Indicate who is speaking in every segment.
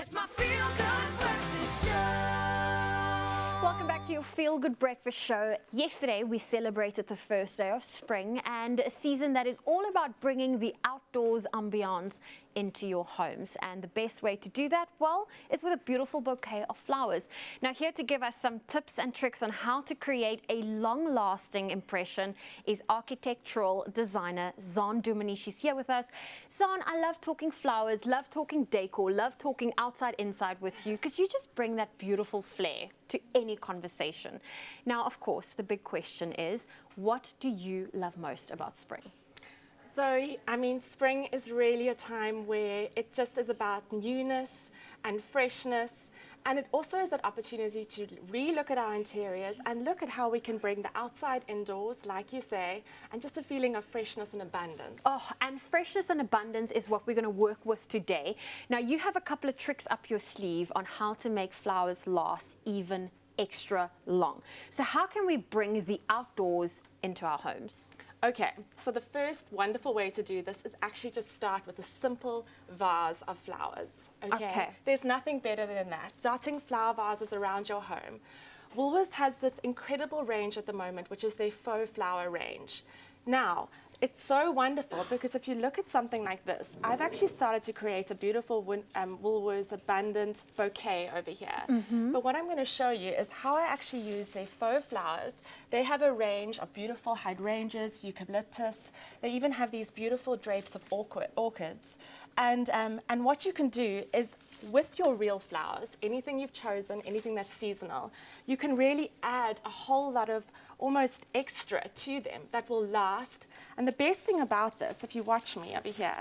Speaker 1: It's my feel-good breakfast show.
Speaker 2: Welcome back to your Feel Good Breakfast Show. Yesterday, we celebrated the first day of spring and a season that is all about bringing the outdoors ambiance into your homes. And the best way to do that, well, is with a beautiful bouquet of flowers. Now, here to give us some tips and tricks on how to create a long-lasting impression is architectural designer Zaan Dumini. She's here with us. Zaan, I love talking flowers, love talking decor, love talking outside, inside with you, because you just bring that beautiful flair to any conversation. Now, of course, the big question is, what do you love most about spring?
Speaker 3: So, I mean, spring is really a time where it just is about newness and freshness. And it also is that opportunity to re-look at our interiors and look at how we can bring the outside indoors, like you say, and just a feeling of freshness and abundance.
Speaker 2: Oh, and freshness and abundance is what we're going to work with today. Now, you have a couple of tricks up your sleeve on how to make flowers last even extra long. So how can we bring the outdoors into our homes?
Speaker 3: Okay, so the first wonderful way to do this is actually just start with a simple vase of flowers. Okay. There's nothing better than that. Dotting flower vases around your home. Woolworths has this incredible range at the moment, which is their faux flower range. Now, it's so wonderful because if you look at something like this, I've actually started to create a beautiful Woolworths abundant bouquet over here. But what I'm going to show you is how I actually use their faux flowers. They have a range of beautiful hydrangeas, eucalyptus. They even have these beautiful drapes of orchids. And what you can do is with your real flowers, anything you've chosen, anything that's seasonal, you can really add a whole lot of almost extra to them that will last. And the best thing about this, if you watch me over here,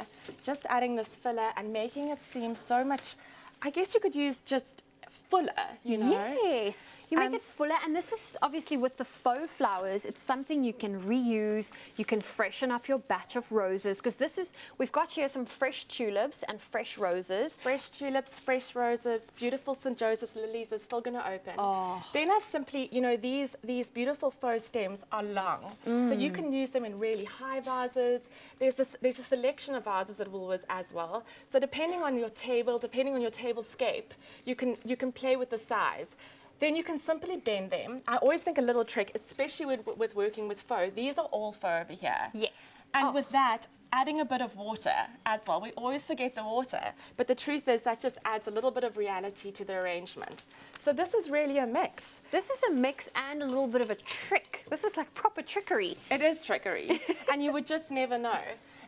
Speaker 3: just adding this filler and making it seem so much, I guess you could use just fuller, you know?
Speaker 2: Yes, you make it fuller, and this is obviously with the faux flowers, it's something you can reuse, you can freshen up your batch of roses, because this is, we've got here some fresh tulips and fresh roses.
Speaker 3: Fresh tulips, fresh roses, beautiful St. Joseph's lilies are still going to open.
Speaker 2: Oh.
Speaker 3: Then I've simply, you know, these beautiful faux stems are long, so you can use them in really high vases. There's a selection of vases at Woolworths as well. So depending on your table, depending on your tablescape, you can play with the size. Then you can simply bend them. I always think a little trick, especially with working with faux. These are all faux over here.
Speaker 2: Yes.
Speaker 3: And with that, adding a bit of water as well. We always forget the water, but the truth is that just adds a little bit of reality to the arrangement. So this is really a mix.
Speaker 2: This is a mix and a little bit of a trick. This is like proper trickery.
Speaker 3: It is trickery, and you would just never know.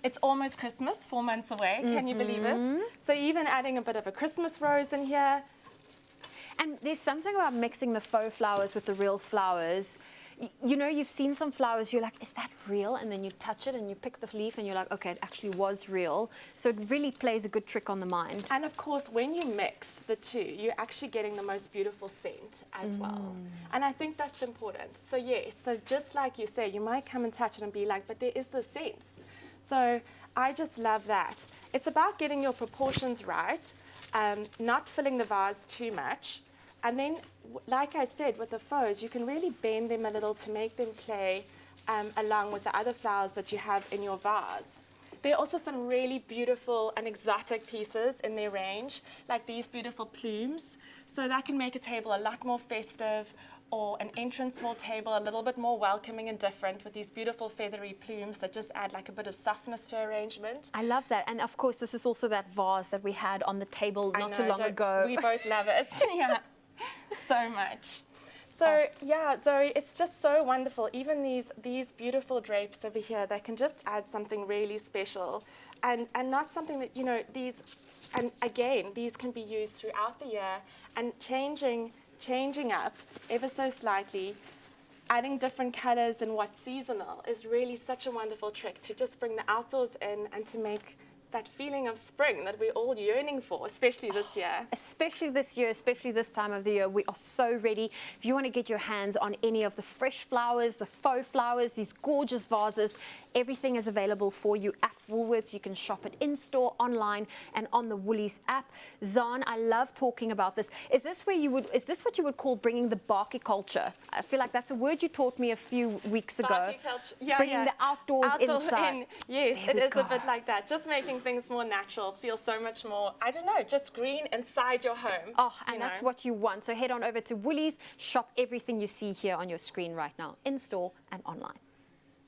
Speaker 3: It's almost Christmas, 4 months away. Can you believe it? So even adding a bit of a Christmas rose in here.
Speaker 2: And there's something about mixing the faux flowers with the real flowers. You know, you've seen some flowers, you're like, is that real? And then you touch it and you pick the leaf and you're like, okay, it actually was real. So it really plays a good trick on the mind.
Speaker 3: And of course, when you mix the two, you're actually getting the most beautiful scent as well. And I think that's important. So yes, so just like you say, you might come and touch it and be like, but there is the scent. So I just love that. It's about getting your proportions right, not filling the vase too much. And then, like I said, with the faux, you can really bend them a little to make them play along with the other flowers that you have in your vase. There are also some really beautiful and exotic pieces in their range, like these beautiful plumes. So that can make a table a lot more festive, or an entrance hall table a little bit more welcoming and different with these beautiful feathery plumes that just add like a bit of softness to arrangement.
Speaker 2: I love that. And of course, this is also that vase that we had on the table not too long ago.
Speaker 3: We both love it. Yeah, so much. So yeah, Zoe, it's just so wonderful. Even these beautiful drapes over here, they can just add something really special, and not something that, you know, these, and again, these can be used throughout the year, and changing up ever so slightly, adding different colors and what's seasonal is really such a wonderful trick to just bring the outdoors in and to make that feeling of spring that we're all yearning for, especially this year.
Speaker 2: Especially this year, especially this time of the year, we are so ready. If you want to get your hands on any of the fresh flowers, the faux flowers, these gorgeous vases, Everything is available for you at Woolworths. You can shop it in-store, online, and on the Woolies app. Zaan, I love talking about this. Is this what you would call bringing the barky culture? I feel like that's a word you taught me a few weeks ago.
Speaker 3: Barky culture. Yeah,
Speaker 2: bringing the outdoors inside.
Speaker 3: Yes,
Speaker 2: There
Speaker 3: it
Speaker 2: we
Speaker 3: is
Speaker 2: go.
Speaker 3: a bit like that. Just making things more natural, feel so much more, I don't know, just green inside your home.
Speaker 2: Oh, and that's what you want. So head on over to Woolies, shop everything you see here on your screen right now, in-store and online.